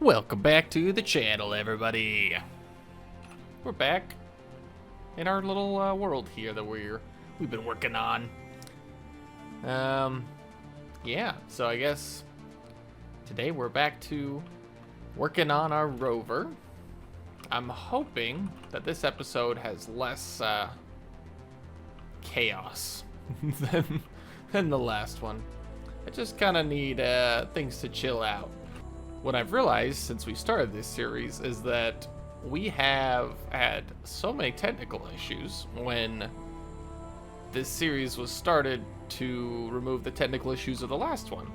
Welcome back to the channel, everybody. We're back in our little world here that we've been working on. Yeah, so I guess today we're back to working on our rover. I'm hoping that this episode has less chaos than the last one. I just kind of need things to chill out. What I've realized since we started this series is that we have had so many technical issues when this series was started to remove the technical issues of the last one.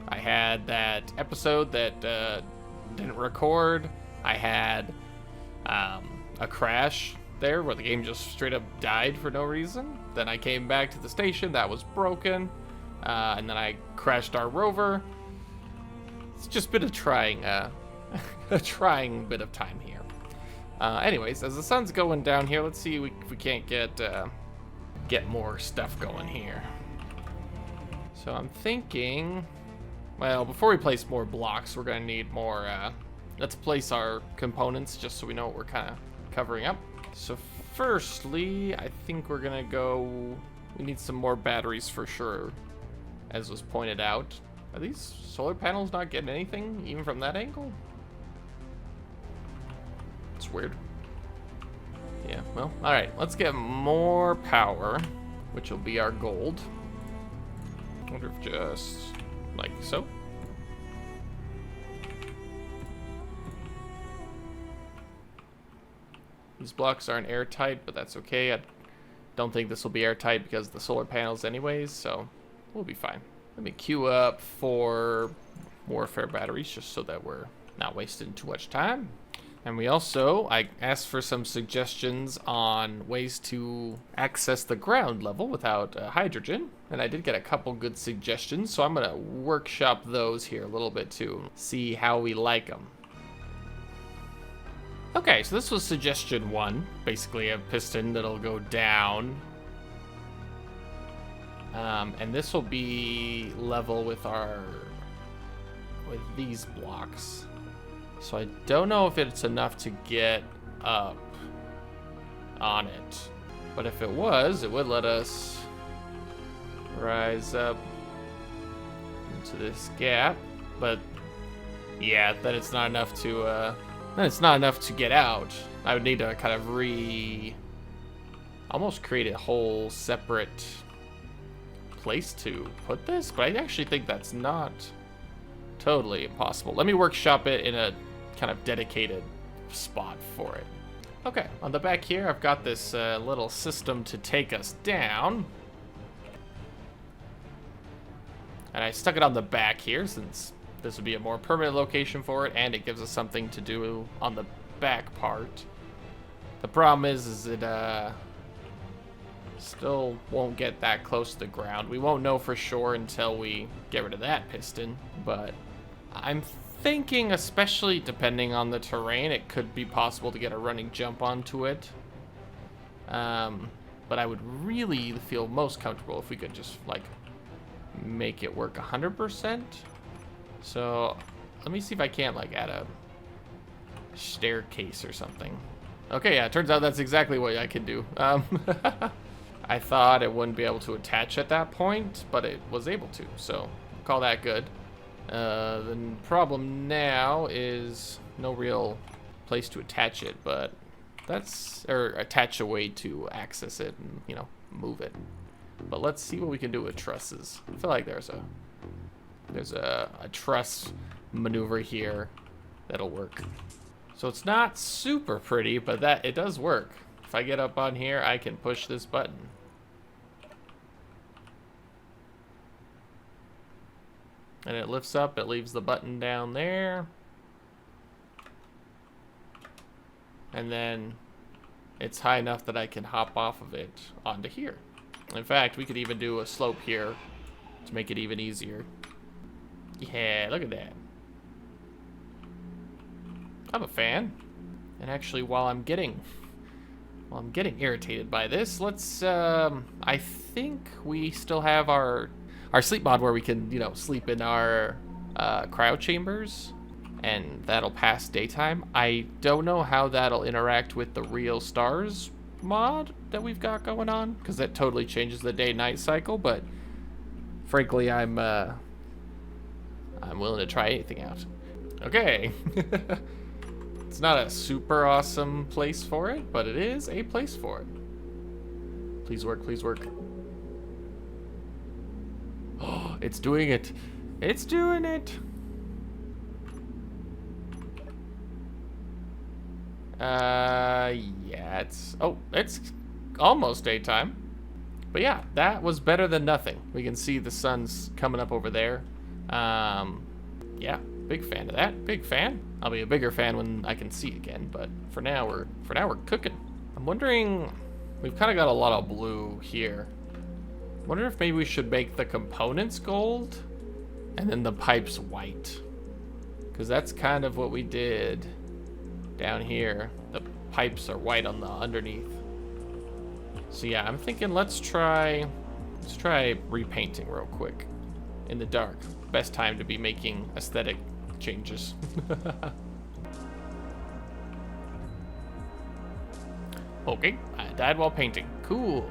I had that episode that didn't record. I had a crash there where the game just straight up died for no reason. Then I came back to the station, that was broken. And then I crashed our rover. It's just been a trying bit of time here. Anyways, as the sun's going down here, let's see if we can't get more stuff going here. So I'm thinking, well, before we place more blocks, we're gonna need more. Let's place our components just so we know what we're kind of covering up. So firstly, I think we're gonna go. We need some more batteries for sure, as was pointed out. Are these solar panels not getting anything, even from that angle? It's weird. Yeah, well, alright, let's get more power, which will be our gold. I wonder if just like so. These blocks aren't airtight, but that's okay. I don't think this will be airtight because of the solar panels anyways, so we'll be fine. Let me queue up for warfare batteries just so that we're not wasting too much time. And I asked for some suggestions on ways to access the ground level without hydrogen. And I did get a couple good suggestions, so I'm gonna workshop those here a little bit too, see how we like them. Okay, so this was suggestion one, basically a piston that'll go down. And this will be level with these blocks. So I don't know if it's enough to get up on it. But if it was, it would let us rise up into this gap. But yeah, then it's not enough to get out. I would need to kind of almost create a whole separate place to put this, but I actually think that's not totally impossible. Let me workshop it in a kind of dedicated spot for it. Okay, on the back here, I've got this little system to take us down. And I stuck it on the back here since this would be a more permanent location for it, and it gives us something to do on the back part. The problem is it still won't get that close to the ground. We won't know for sure until we get rid of that piston, but I'm thinking, especially depending on the terrain, it could be possible to get a running jump onto it. But I would really feel most comfortable if we could just like make it work 100%. So let me see if I can't like add a staircase or something. Okay, yeah, it turns out that's exactly what I can do. I thought it wouldn't be able to attach at that point, but it was able to, so call that good. The problem now is no real place to attach it, but or attach a way to access it and, you know, move it. But let's see what we can do with trusses. I feel like there's a truss maneuver here that'll work. So it's not super pretty, but it does work. If I get up on here, I can push this button. And it lifts up, it leaves the button down there. And then it's high enough that I can hop off of it onto here. In fact, we could even do a slope here to make it even easier. Yeah, look at that. I'm a fan. And actually, while I'm getting irritated by this, let's I think we still have our sleep mod where we can, you know, sleep in our cryo chambers. and that'll pass daytime. I don't know how that'll interact with the real stars mod that we've got going on, because that totally changes the day-night cycle, but frankly, I'm willing to try anything out. Okay. It's not a super awesome place for it, but it is a place for it. Please work, please work. Oh, it's doing it. It's doing it. Yeah, it's almost daytime. But yeah, that was better than nothing. We can see the sun's coming up over there. Yeah, big fan of that. Big fan. I'll be a bigger fan when I can see again, but for now we're cooking. I'm wondering, we've kind of got a lot of blue here. I wonder if maybe we should make the components gold and then the pipes white. Because that's kind of what we did down here. The pipes are white on the underneath. So yeah, I'm thinking let's try repainting real quick in the dark. Best time to be making aesthetic changes. Okay, I died while painting. Cool.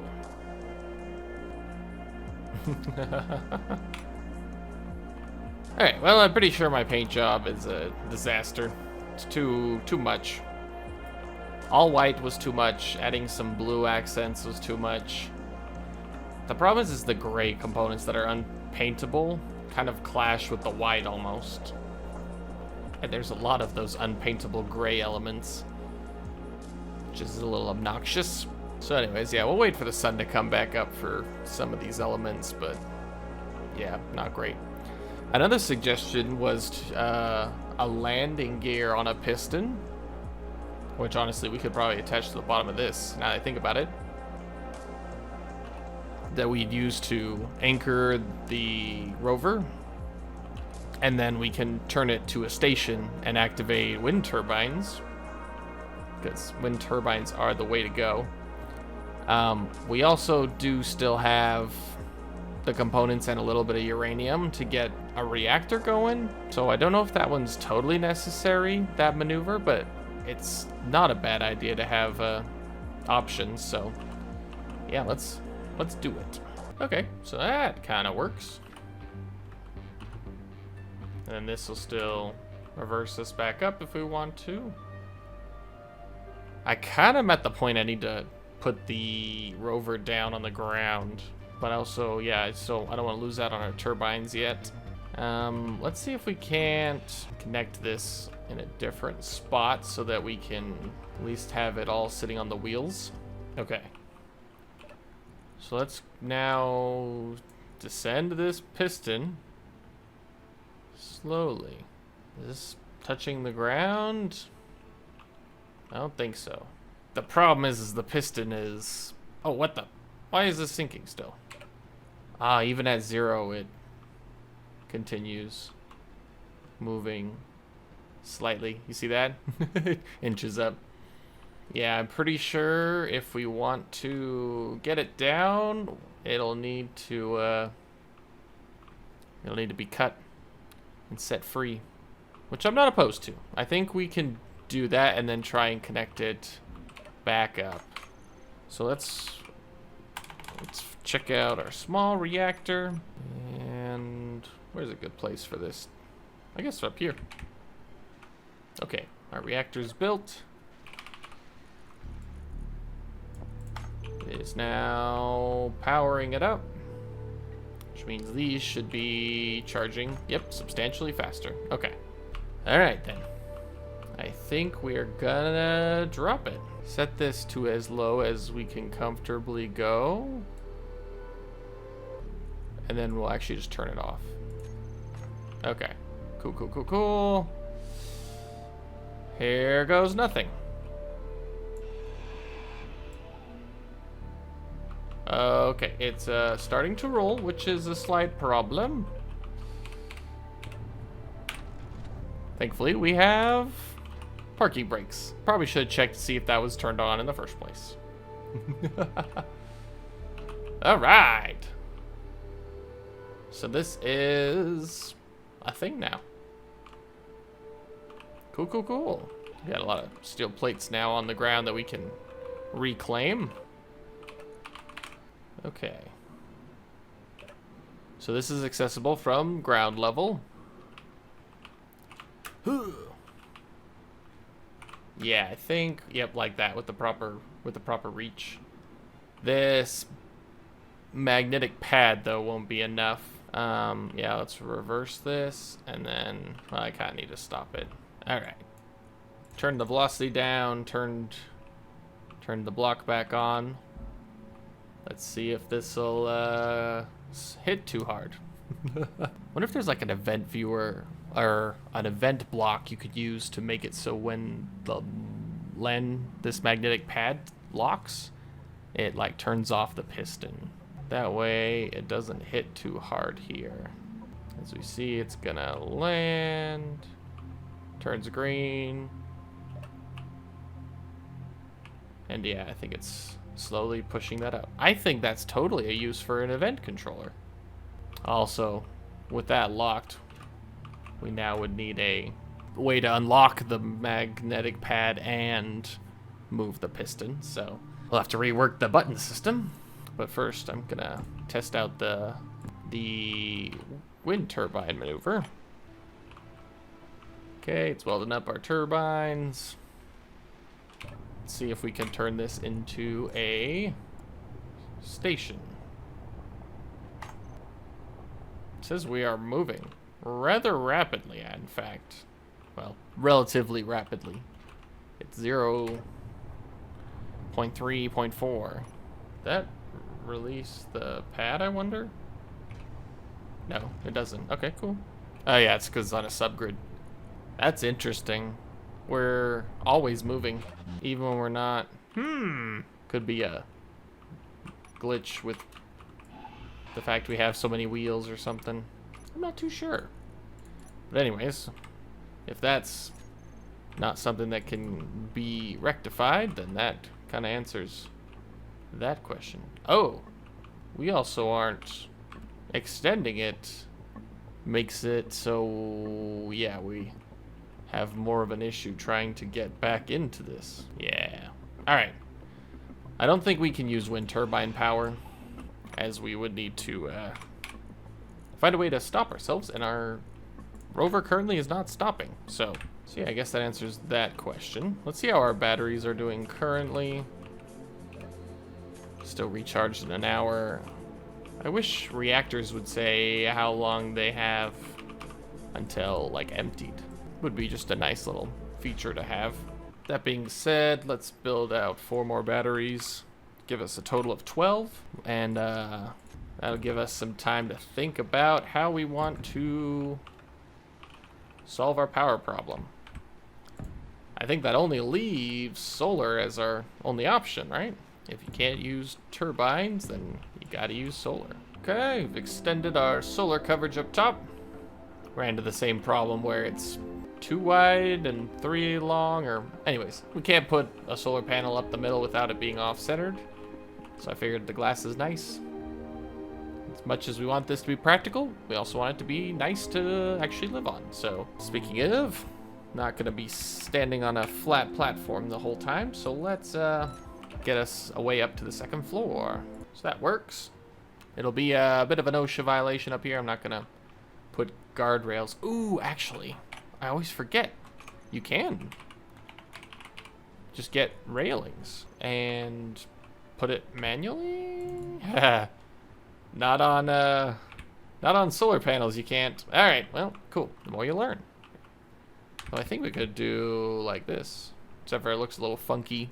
Alright, well, I'm pretty sure my paint job is a disaster. It's too much. All white was too much. Adding some blue accents was too much. The problem is the gray components that are unpaintable kind of clash with the white almost. And there's a lot of those unpaintable gray elements, which is a little obnoxious. So anyways, yeah, we'll wait for the sun to come back up for some of these elements, but yeah, not great. Another suggestion was a landing gear on a piston, which honestly we could probably attach to the bottom of this, now that I think about it, that we'd use to anchor the rover, and then we can turn it to a station and activate wind turbines, because wind turbines are the way to go. We also do still have the components and a little bit of uranium to get a reactor going, so I don't know if that one's totally necessary, that maneuver, but it's not a bad idea to have options. So yeah, let's do it. Okay, so that kind of works, and then this will still reverse us back up if we want to. I kind of am at the point I need to put the rover down on the ground, but also, yeah, so I don't want to lose out on our turbines yet. Let's see if we can't connect this in a different spot so that we can at least have it all sitting on the wheels. Okay. So let's now descend this piston slowly. Is this touching the ground? I don't think so. The problem is the piston is... Oh, what the... Why is this sinking still? Ah, even at 0, it continues moving slightly. You see that? Inches up. Yeah, I'm pretty sure if we want to get it down, it'll need to be cut and set free, which I'm not opposed to. I think we can do that and then try and connect it back up. So let's check out our small reactor, and where's a good place for this? I guess up here. Okay, our reactor's built. It is now powering it up, which means these should be charging, yep, substantially faster. Okay. All right then. I think we're gonna drop it. Set this to as low as we can comfortably go, and then we'll actually just turn it off. Okay. Cool, cool, cool, cool. Here goes nothing. Okay, it's starting to roll, which is a slight problem. Thankfully, we have parking brakes. Probably should have checked to see if that was turned on in the first place. All right. So this is a thing now. Cool, cool, cool. We got a lot of steel plates now on the ground that we can reclaim. Okay. So this is accessible from ground level. Yeah, I think, yep, like that with the proper reach. This magnetic pad though won't be enough. Yeah, let's reverse this and then, well, I kind of need to stop it. All right. Turn the velocity down, turn the block back on. Let's see if this'll hit too hard. Wonder if there's like an event viewer or an event block you could use to make it so when this magnetic pad locks, it like turns off the piston. That way it doesn't hit too hard here. As we see, it's gonna land, turns green. And yeah, I think it's slowly pushing that up. I think that's totally a use for an event controller. Also, with that locked, we now would need a way to unlock the magnetic pad and move the piston. So we'll have to rework the button system. But first, I'm gonna test out the wind turbine maneuver. Okay, it's welding up our turbines. Let's see if we can turn this into a station. It says we are moving rather rapidly, in fact. Well, relatively rapidly. It's 0.3, 0.4. That release the pad, I wonder? No, it doesn't. Okay, cool. Oh yeah, it's because it's on a subgrid. That's interesting. We're always moving, even when we're not. Could be a glitch with the fact we have so many wheels or something. I'm not too sure. But anyways, if that's not something that can be rectified, then that kind of answers that question. Oh, we also aren't extending it. Makes it so, yeah, we have more of an issue trying to get back into this. Yeah. All right. I don't think we can use wind turbine power, as we would need to find a way to stop ourselves, and our rover currently is not stopping. So yeah, I guess that answers that question. Let's see how our batteries are doing currently. Still recharged in an hour. I wish reactors would say how long they have until like emptied. Would be just a nice little feature to have. That being said, let's build out 4 more batteries. Give us a total of 12, and that'll give us some time to think about how we want to solve our power problem. I think that only leaves solar as our only option, right? If you can't use turbines, then you gotta use solar. Okay, we've extended our solar coverage up top. Ran into the same problem where it's 2 wide and 3 long, or anyways, we can't put a solar panel up the middle without it being off-centered. So I figured the glass is nice. As much as we want this to be practical, we also want it to be nice to actually live on. So speaking of, not gonna be standing on a flat platform the whole time, so let's get us a way up to the 2nd floor. So that works. It'll be a bit of an OSHA violation up here. I'm not gonna put guardrails. Ooh, actually, I always forget. You can just get railings and put it manually. Not on solar panels. You can't. All right. Well, cool. The more you learn. Well, I think we could do like this, except for it looks a little funky,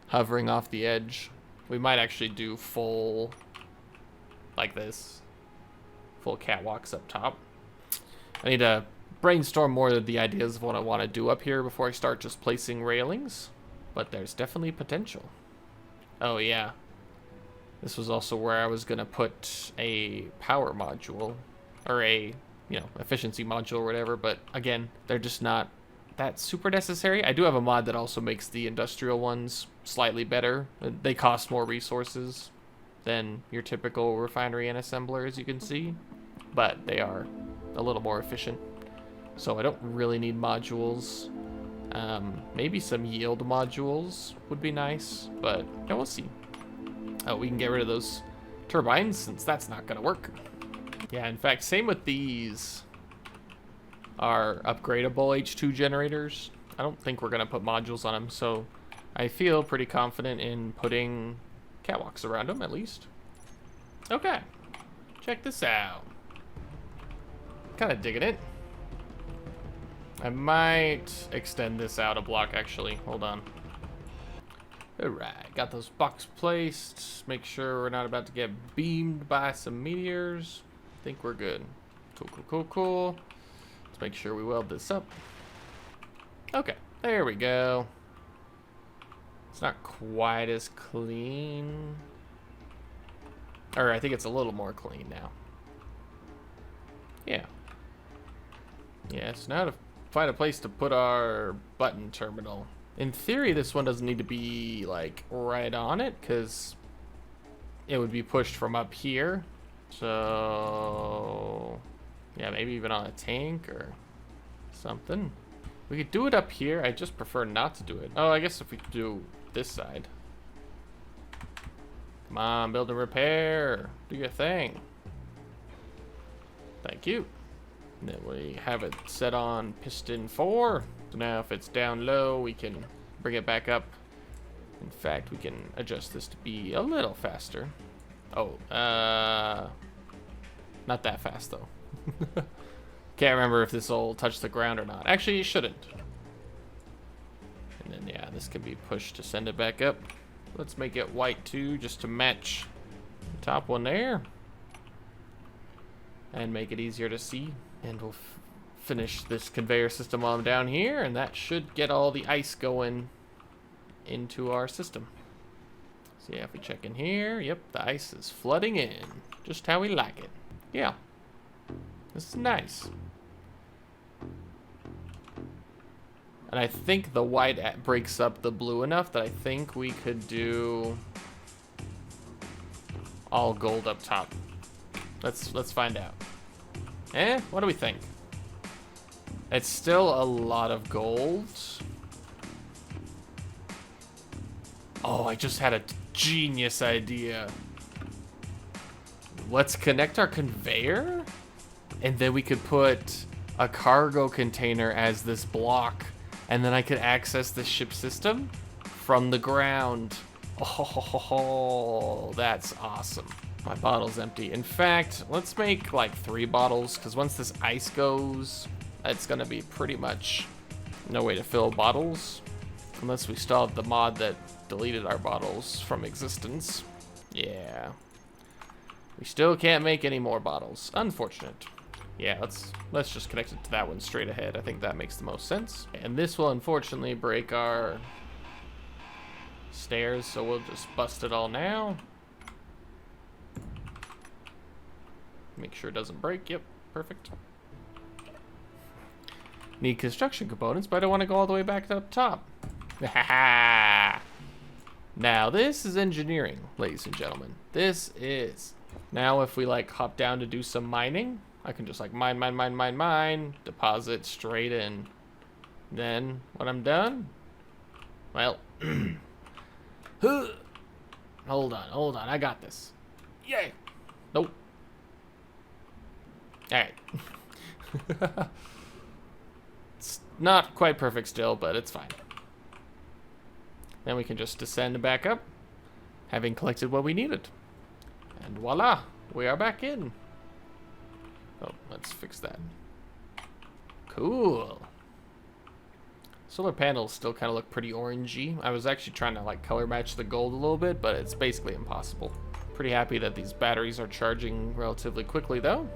hovering off the edge. We might actually do full, like this, full catwalks up top. I need to brainstorm more of the ideas of what I want to do up here before I start just placing railings, but there's definitely potential. Oh yeah, this was also where I was gonna put a power module, or a, you know, efficiency module or whatever, but again, they're just not that super necessary. I do have a mod that also makes the industrial ones slightly better. They cost more resources than your typical refinery and assembler, as you can see, but they are a little more efficient. So I don't really need modules. Maybe some yield modules would be nice, but yeah, we'll see. Oh, we can get rid of those turbines since that's not gonna work. Yeah, in fact, same with these are upgradable H2 generators. I don't think we're gonna put modules on them, so I feel pretty confident in putting catwalks around them at least. Okay, check this out. Kind of digging it. I might extend this out a block actually. Hold on. Alright, got those box placed. Make sure we're not about to get beamed by some meteors. I think we're good. Cool, cool, cool, cool. Let's make sure we weld this up. Okay, there we go. It's not quite as clean. Or I think it's a little more clean now. Yeah. Yeah, so now to find a place to put our button terminal. In theory, this one doesn't need to be like right on it because it would be pushed from up here. So yeah, maybe even on a tank or something. We could do it up here. I just prefer not to do it. Oh, I guess if we do this side. Come on, build and repair. Do your thing. Thank you. And then we have it set on piston 4. So now if it's down low, we can bring it back up. In fact, we can adjust this to be a little faster. Oh, not that fast though. Can't remember if this will touch the ground or not. Actually, it shouldn't. And then yeah, this can be pushed to send it back up. Let's make it white too, just to match the top one there. And make it easier to see. And we'll finish this conveyor system while I'm down here, and that should get all the ice going into our system. So yeah, if we check in here, yep, the ice is flooding in, just how we like it. Yeah, this is nice. And I think the white breaks up the blue enough that I think we could do all gold up top. Let's find out. What do we think? It's still a lot of gold. Oh, I just had a genius idea. Let's connect our conveyor, and then we could put a cargo container as this block, and then I could access the ship system from the ground. Oh, that's awesome. My bottle's empty. In fact, let's make like 3 bottles, because once this ice goes, it's gonna be pretty much no way to fill bottles. Unless we still have the mod that deleted our bottles from existence. Yeah. We still can't make any more bottles. Unfortunate. Yeah, let's just connect it to that one straight ahead. I think that makes the most sense. And this will unfortunately break our stairs, so we'll just bust it all now. Make sure it doesn't break. Yep, perfect. Need construction components, but I don't want to go all the way back up top. Now this is engineering, ladies and gentlemen. This is. Now if we like hop down to do some mining, I can just like mine, deposit straight in. Then when I'm done, well, hold on, I got this. Yay! Nope. Alright. It's not quite perfect still, but it's fine. Then we can just descend back up, having collected what we needed. And voila, we are back in. Oh, let's fix that. Cool. Solar panels still kind of look pretty orangey. I was actually trying to like color match the gold a little bit, but it's basically impossible. Pretty happy that these batteries are charging relatively quickly though.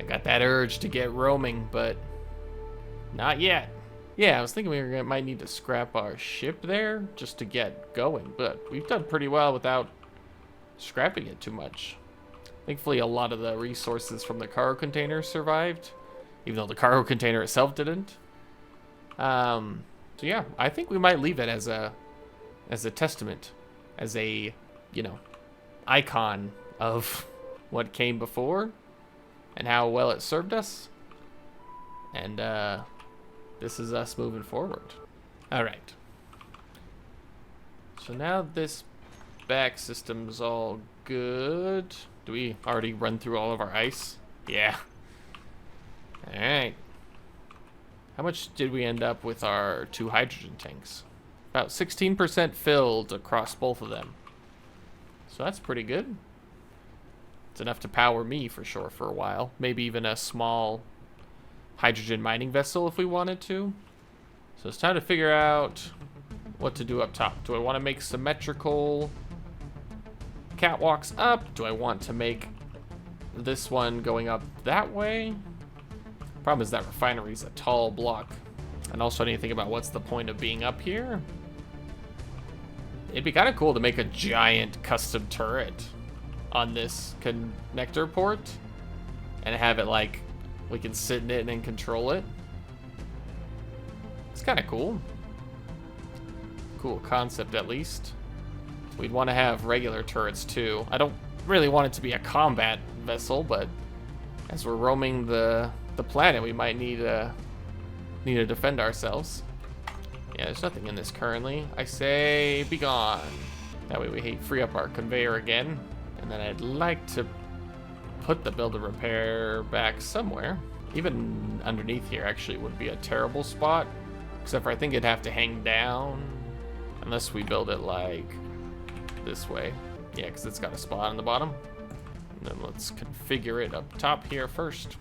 I got that urge to get roaming, but not yet. Yeah, I was thinking we might need to scrap our ship there just to get going, but we've done pretty well without scrapping it too much. Thankfully, a lot of the resources from the cargo container survived, even though the cargo container itself didn't. So yeah, I think we might leave it as a testament, as a, you know, icon of what came before and how well it served us. And this is us moving forward. All right. So now this back system's all good. Do we already run through all of our ice? Yeah. All right. How much did we end up with our 2 hydrogen tanks? About 16% filled across both of them. So that's pretty good. It's enough to power me for sure for a while. Maybe even a small hydrogen mining vessel if we wanted to. So it's time to figure out what to do up top. Do I want to make symmetrical catwalks up? Do I want to make this one going up that way? Problem is that refinery is a tall block. And also I need to think about what's the point of being up here. It'd be kind of cool to make a giant custom turret on this connector port and have it like we can sit in it and control it. It's kind of cool. Cool concept, at least. We'd want to have regular turrets too. I don't really want it to be a combat vessel, but as we're roaming the planet, we might need to defend ourselves. Yeah, there's nothing in this currently. I say be gone. That way we free up our conveyor again. And then I'd like to put the build and repair back somewhere. Even underneath here actually would be a terrible spot. Except for I think it'd have to hang down. Unless we build it like this way. Yeah, because it's got a spot on the bottom. And then let's configure it up top here first.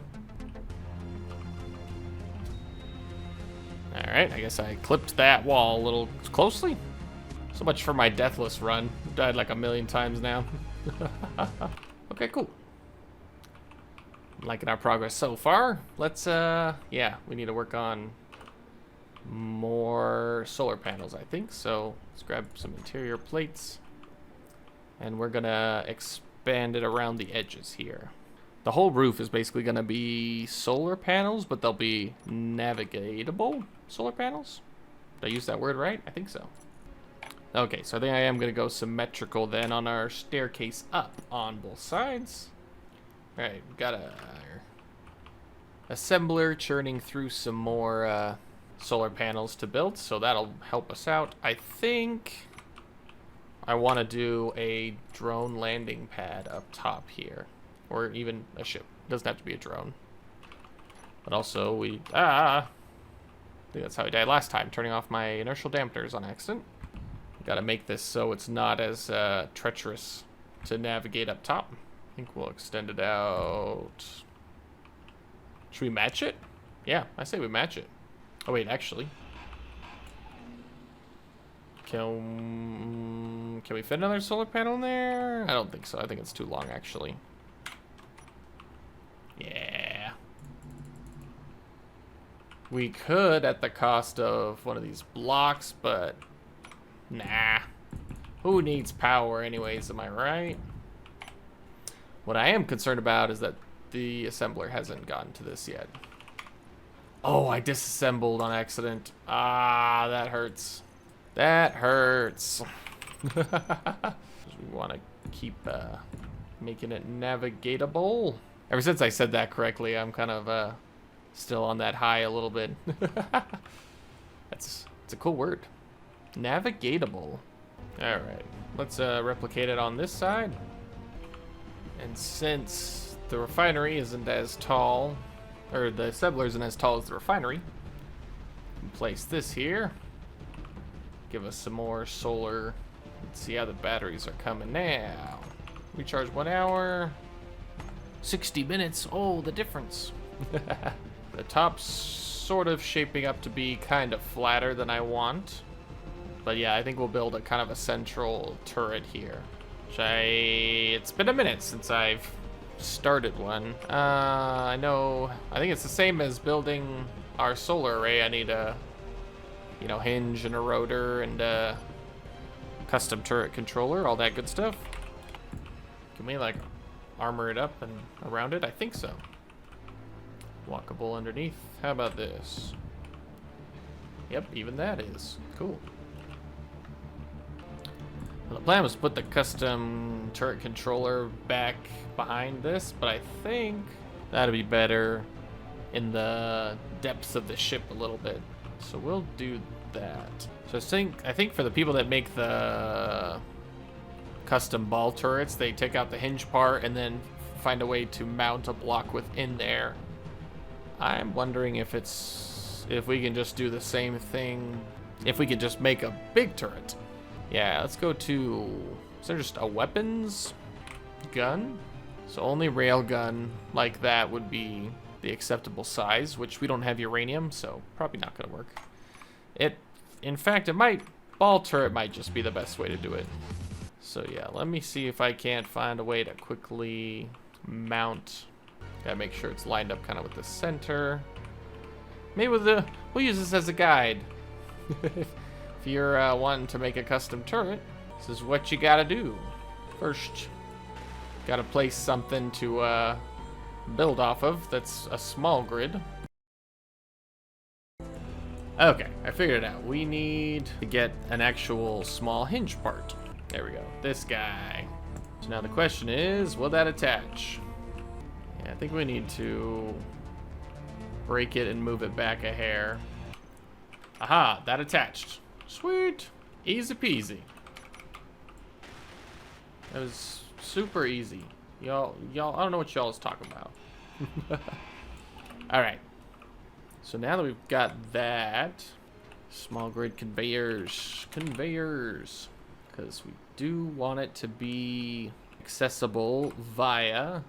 Alright, I guess I clipped that wall a little closely. So much for my deathless run. Died like a million times now. Okay, cool. I'm liking our progress so far. Let's, yeah, we need to work on more solar panels, I think. So let's grab some interior plates. And we're gonna expand it around the edges here. The whole roof is basically gonna be solar panels, but they'll be navigatable solar panels. Did I use that word right? I think so. Okay, so I think I am gonna go symmetrical then on our staircase up on both sides. All right, we've got a assembler churning through some more solar panels to build, so that'll help us out. I think I want to do a drone landing pad up top here, or even a ship. It doesn't have to be a drone. But also I think that's how I died last time, turning off my inertial dampeners on accident. Got to make this so it's not as treacherous to navigate up top. I think we'll extend it out. Should we match it? Yeah, I say we match it. Oh wait, actually. Can we fit another solar panel in there? I don't think so. I think it's too long, actually. Yeah. We could at the cost of one of these blocks, but nah. Who needs power anyways, am I right? What I am concerned about is that the assembler hasn't gotten to this yet. Oh, I disassembled on accident. Ah, that hurts. That hurts. We want to keep making it navigatable. Ever since I said that correctly, I'm kind of still on that high a little bit. It's a cool word. Navigatable. All right, let's replicate it on this side. And since the refinery isn't as tall, or the assembler isn't as tall as the refinery, we can place this here. Give us some more solar. Let's see how the batteries are coming now. Recharge 1 hour. 60 minutes. Oh, the difference. The top's sort of shaping up to be kind of flatter than I want. But yeah, I think we'll build a kind of a central turret here. It's been a minute since I've started one. I think it's the same as building our solar array. I need a, hinge and a rotor and a custom turret controller, all that good stuff. Can we like armor it up and around it? I think so. Walkable underneath. How about this? Yep, even that is cool. Well, the plan was to put the custom turret controller back behind this, but I think that'd be better in the depths of the ship a little bit. So we'll do that. So I think for the people that make the custom ball turrets, they take out the hinge part and then find a way to mount a block within there. I'm wondering if we can just do the same thing, if we could just make a big turret. Yeah, let's go to, is there just a weapons gun? So only railgun like that would be the acceptable size, which we don't have uranium, so probably not gonna work. In fact, ball turret might just be the best way to do it. So yeah, let me see if I can't find a way to quickly mount. Gotta make sure it's lined up kind of with the center. Maybe we'll use this as a guide. If you're wanting to make a custom turret, this is what you gotta do. First, gotta place something to build off of that's a small grid. Okay, I figured it out. We need to get an actual small hinge part. There we go, this guy. So now the question is, will that attach? Yeah, I think we need to break it and move it back a hair. Aha, that attached. Sweet, easy peasy. That was super easy. Y'all, I don't know what y'all is talking about. All right. So now that we've got that, small grid conveyors, because we do want it to be accessible via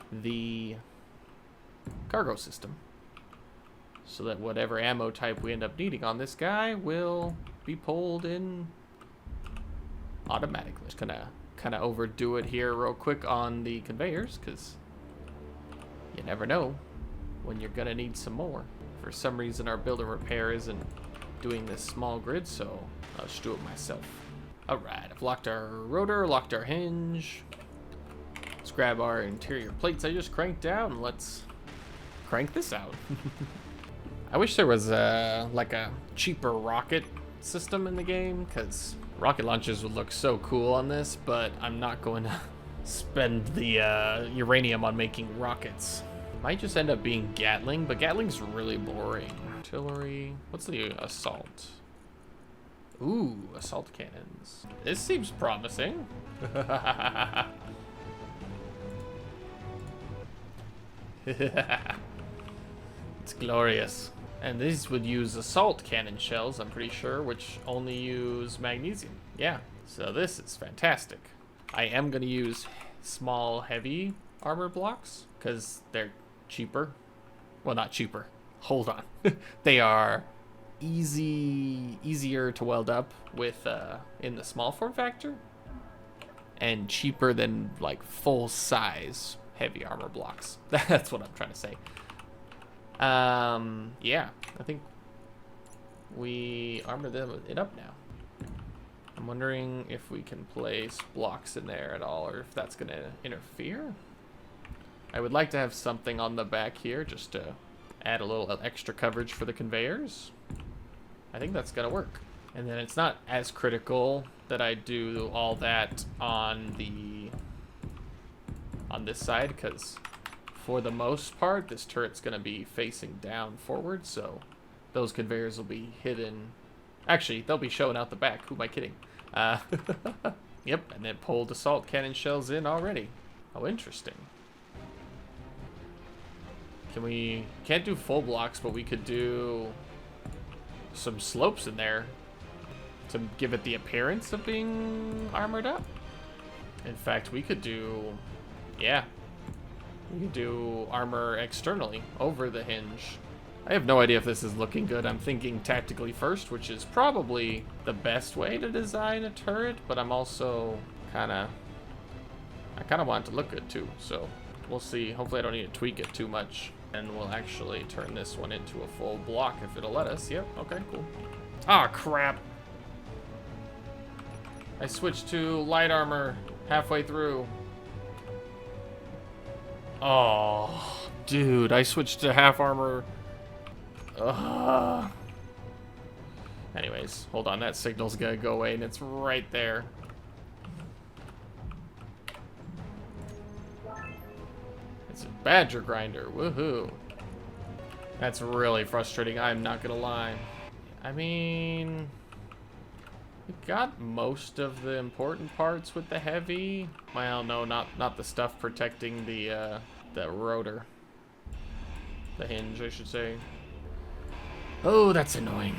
the cargo system, so that whatever ammo type we end up needing on this guy will be pulled in automatically. Just gonna kind of overdo it here real quick on the conveyors, because you never know when you're gonna need some more. For some reason our build and repair isn't doing this small grid, so I'll just do it myself. All right, I've locked our rotor, locked our hinge. Let's grab our interior plates I just cranked out, and let's crank this out. I wish there was like a cheaper rocket system in the game, because rocket launches would look so cool on this, but I'm not going to spend the uranium on making rockets. Might just end up being Gatling, but Gatling's really boring. Artillery, what's the assault? Ooh, assault cannons. This seems promising. It's glorious. And these would use assault cannon shells, I'm pretty sure, which only use magnesium. Yeah, so this is fantastic. I am going to use small, heavy armor blocks, because they're cheaper. Well, not cheaper. Hold on. They are easier to weld up with in the small form factor, and cheaper than like full size heavy armor blocks. That's what I'm trying to say. Yeah, I think we armor it up now. I'm wondering if we can place blocks in there at all, or if that's gonna interfere. I would like to have something on the back here just to add a little extra coverage for the conveyors. I think that's gonna work. And then it's not as critical that I do all that on this side, because for the most part, this turret's gonna be facing down forward, so those conveyors will be hidden. Actually, they'll be showing out the back. Who am I kidding? Yep, and then pulled assault cannon shells in already. Oh, interesting. Can't do full blocks, but we could do some slopes in there to give it the appearance of being armored up. In fact, we could do, yeah, we could do armor externally over the hinge. I have no idea if this is looking good. I'm thinking tactically first, which is probably the best way to design a turret, but I'm also I kind of want it to look good too, so we'll see. Hopefully I don't need to tweak it too much, and we'll actually turn this one into a full block if it'll let us. Yep, okay, cool. Ah, crap. I switched to light armor halfway through. Oh, dude, I switched to half armor. Ugh. Anyways, hold on, that signal's gonna go away, and it's right there. It's a badger grinder, woohoo. That's really frustrating, I'm not gonna lie. I mean, we got most of the important parts with the heavy. Well, no, not the stuff protecting the rotor. The hinge, I should say. Oh, that's annoying.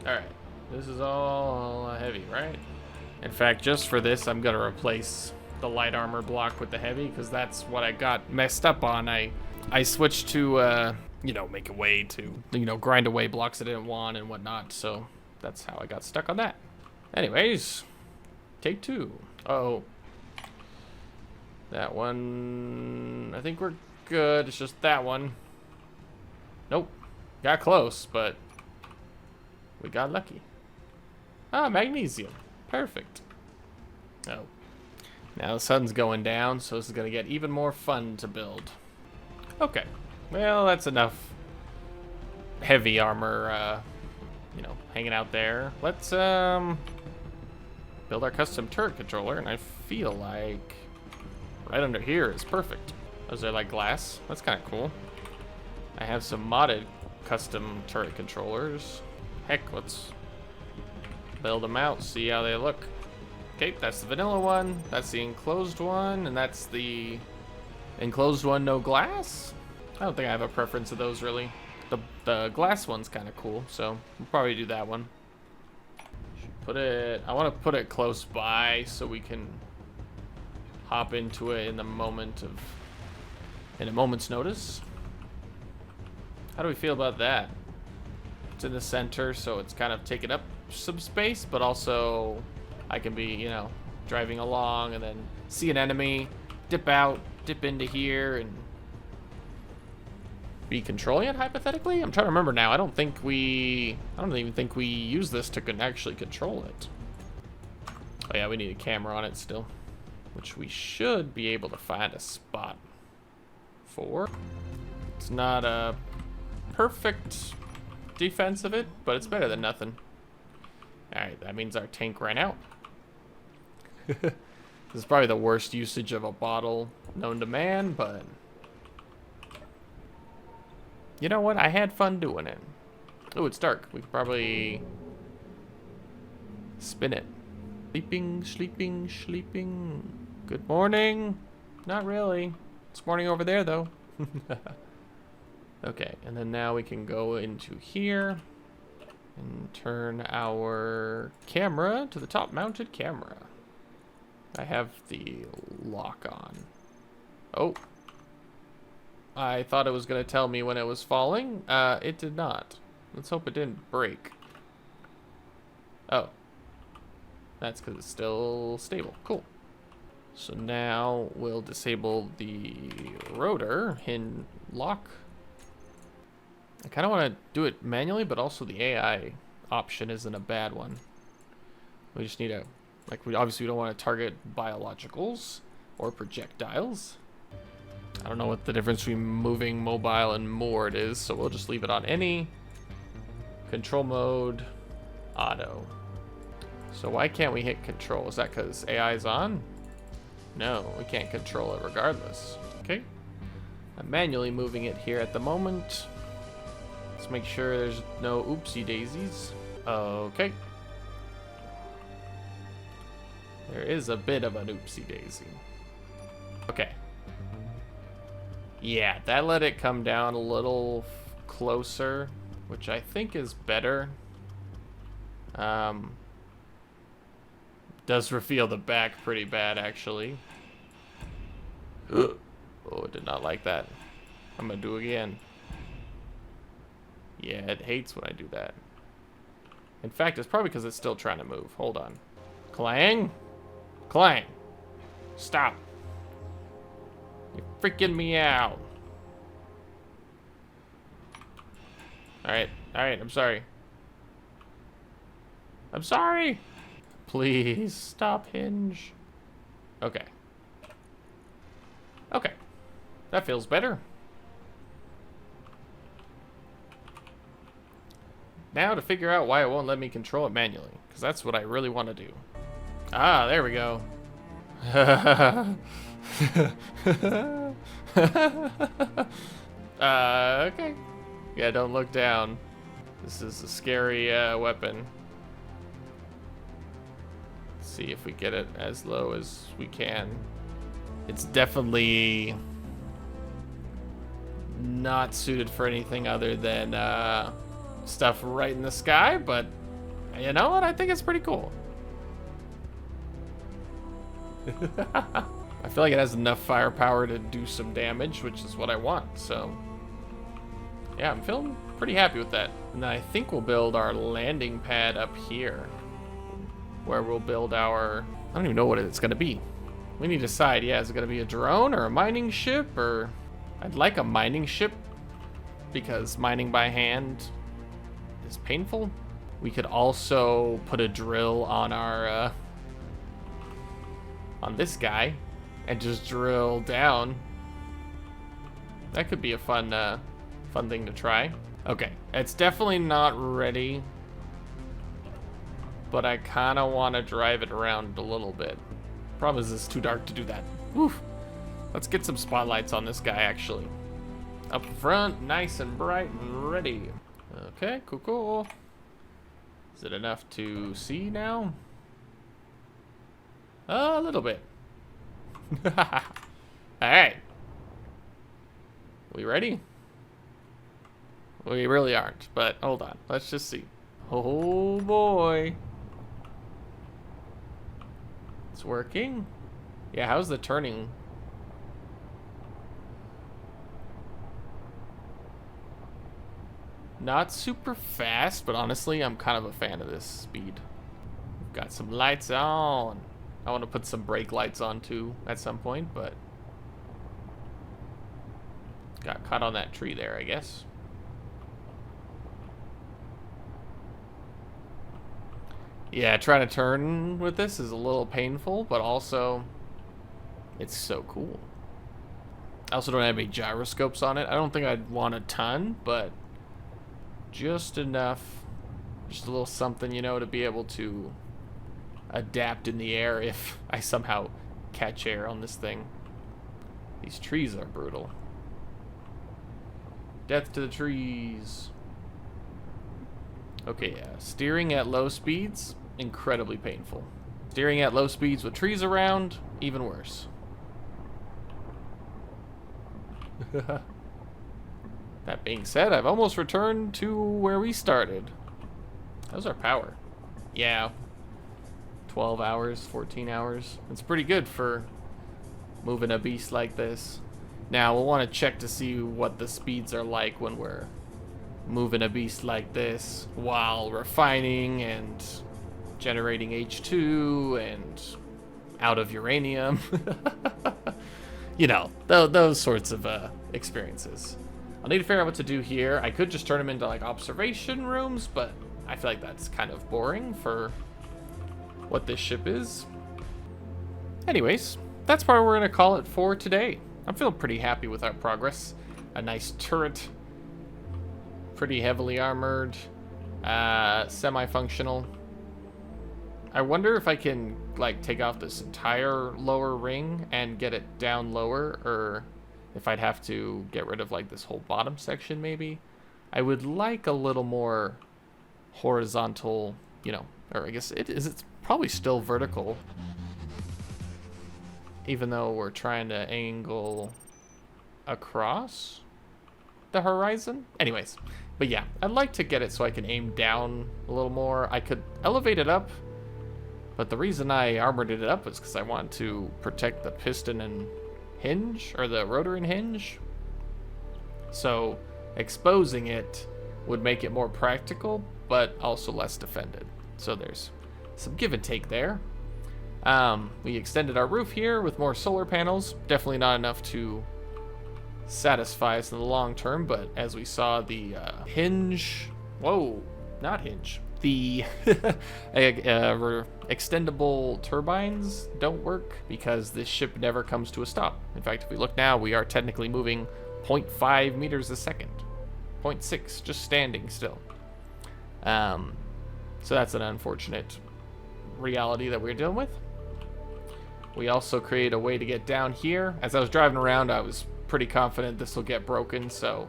Alright, this is all heavy, right? In fact, just for this, I'm gonna replace the light armor block with the heavy, because that's what I got messed up on. I switched to, you know, make a way to, you know, grind away blocks I didn't want and whatnot, so that's how I got stuck on that. Anyways, take 2. Uh-oh. That one, I think we're good. It's just that one. Nope. Got close, but we got lucky. Ah, magnesium. Perfect. Oh. Now the sun's going down, so this is going to get even more fun to build. Okay. Well, that's enough heavy armor, you know, hanging out there. Let's, build our custom turret controller, and I feel like right under here is perfect. Those are like glass. That's kind of cool. I have some modded custom turret controllers. Heck, let's build them out, see how they look. Okay, that's the vanilla one, that's the enclosed one, and that's the enclosed one, no glass? I don't think I have a preference of those, really. The glass one's kind of cool, so we'll probably do that one. Put it, I want to put it close by so we can hop into it in a moment's notice. How do we feel about that? It's in the center, so it's kind of taking up some space, but also I can be, you know, driving along and then see an enemy, dip out, dip into here, and be controlling it, hypothetically? I'm trying to remember now. I don't even think we use this to actually control it. Oh yeah, we need a camera on it still, which we should be able to find a spot for. It's not a perfect defense of it, but it's better than nothing. Alright, that means our tank ran out. This is probably the worst usage of a bottle known to man, but you know what? I had fun doing it. Oh, it's dark. We could probably spin it. Sleeping, sleeping, sleeping. Good morning. Not really. It's morning over there, though. Okay, and then now we can go into here and turn our camera to the top mounted camera. I have the lock on. Oh. I thought it was going to tell me when it was falling. It did not. Let's hope it didn't break. Oh. That's because it's still stable. Cool. So now we'll disable the rotor hinge lock. I kind of want to do it manually, but also the AI option isn't a bad one. We just need we obviously don't want to target biologicals or projectiles. I don't know what the difference between moving, mobile, and moored is, so we'll just leave it on any. Control mode, auto. So why can't we hit control? Is that because AI is on? No, we can't control it regardless. Okay. I'm manually moving it here at the moment. Let's make sure there's no oopsie daisies. Okay. There is a bit of an oopsie daisy. Okay. Yeah, that let it come down a little closer, which I think is better. Does reveal the back pretty bad, actually. Oh, I did not like that. I'm gonna do it again. Yeah, it hates when I do that. In fact, it's probably because it's still trying to move. Hold on. Clang? Clang. Stop. You're freaking me out. Alright, I'm sorry. I'm sorry! Please, stop hinge. Okay. Okay. That feels better. Now to figure out why it won't let me control it manually, because that's what I really want to do. Ah, there we go. Okay. Yeah, don't look down. This is a scary weapon. Let's see if we get it as low as we can. It's definitely not suited for anything other than stuff right in the sky, but you know what? I think it's pretty cool. I feel like it has enough firepower to do some damage, which is what I want, so yeah, I'm feeling pretty happy with that. And then I think we'll build our landing pad up here, where we'll build our, I don't even know what it's gonna be. We need to decide, yeah, is it gonna be a drone or a mining ship, or I'd like a mining ship because mining by hand is painful. We could also put a drill on our, on this guy and just drill down. That could be a fun, fun thing to try. Okay, it's definitely not ready, but I kind of want to drive it around a little bit. Problem is it's too dark to do that. Woof. Let's get some spotlights on this guy, actually. Up front, nice and bright and ready. Okay, cool, cool. Is it enough to see now? A little bit. All right. We ready? We really aren't, but hold on. Let's just see. Oh boy. It's working. Yeah, how's the turning? Not super fast, but honestly, I'm kind of a fan of this speed. We've got some lights on. I want to put some brake lights on too at some point, but got caught on that tree there, I guess. Yeah, trying to turn with this is a little painful, but also it's so cool. I also don't have any gyroscopes on it. I don't think I'd want a ton, but just enough. Just a little something, you know, to be able to adapt in the air if I somehow catch air on this thing. These trees are brutal. Death to the trees. Okay, yeah. Steering at low speeds, incredibly painful. Steering at low speeds with trees around, even worse. That being said, I've almost returned to where we started. How's our power? Yeah. 12 hours, 14 hours. It's pretty good for moving a beast like this. Now, we'll want to check to see what the speeds are like when we're moving a beast like this while refining and generating H2 and out of uranium. You know, those sorts of experiences. I'll need to figure out what to do here. I could just turn them into like observation rooms, but I feel like that's kind of boring for what this ship is. Anyways, that's probably what we're gonna call it for today. I'm feeling pretty happy with our progress. A nice turret, pretty heavily armored, semi-functional. I wonder if I can like take off this entire lower ring and get it down lower, or if I'd have to get rid of like this whole bottom section maybe. I would like a little more horizontal, you know, or I guess it's probably still vertical, even though we're trying to angle across the horizon. Anyways, but yeah, I'd like to get it so I can aim down a little more. I could elevate it up, but the reason I armored it up was because I want to protect the piston and hinge, or the rotor and hinge. So exposing it would make it more practical, but also less defended. So there's some give and take there. We extended our roof here with more solar panels. Definitely not enough to satisfy us in the long term, but as we saw, the hinge, whoa, not hinge, the extendable turbines don't work because this ship never comes to a stop. In fact, if we look now, we are technically moving 0.5 meters a second, 0.6, just standing still. So that's an unfortunate reality that we're dealing with. We also create a way to get down here. As I was driving around, I was pretty confident this will get broken, so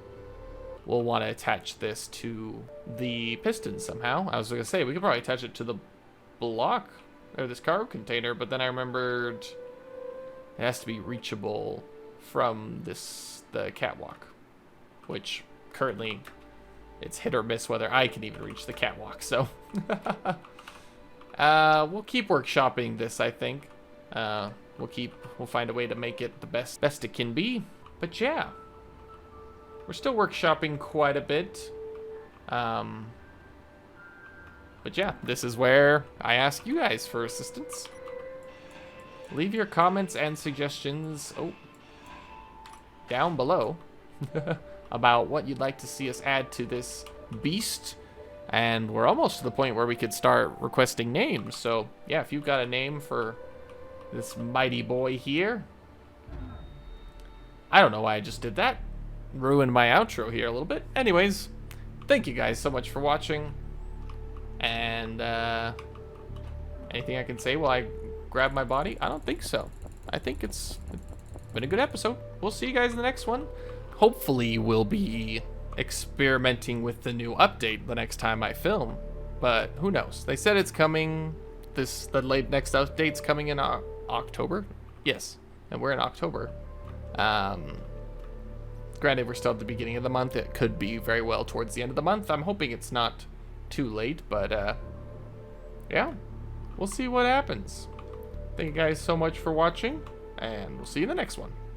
we'll want to attach this to the piston somehow. I was going to say, we could probably attach it to the block, or this cargo container, but then I remembered it has to be reachable from the catwalk, which currently it's hit or miss whether I can even reach the catwalk, so we'll keep workshopping this, I think. We'll find a way to make it the best it can be. But yeah, we're still workshopping quite a bit. But yeah, this is where I ask you guys for assistance. Leave your comments and suggestions down below about what you'd like to see us add to this beast. And we're almost to the point where we could start requesting names. So yeah, if you've got a name for this mighty boy here. I don't know why I just did that. Ruined my outro here a little bit. Anyways, thank you guys so much for watching. And anything I can say while I grab my body? I don't think so. I think it's been a good episode. We'll see you guys in the next one. Hopefully we'll be experimenting with the new update the next time I film. But who knows? They said it's coming. The next update's coming in October. Yes, and we're in October. Granted, we're still at the beginning of the month. It could be very well towards the end of the month. I'm hoping it's not too late, but yeah, we'll see what happens. Thank you guys so much for watching, and we'll see you in the next one.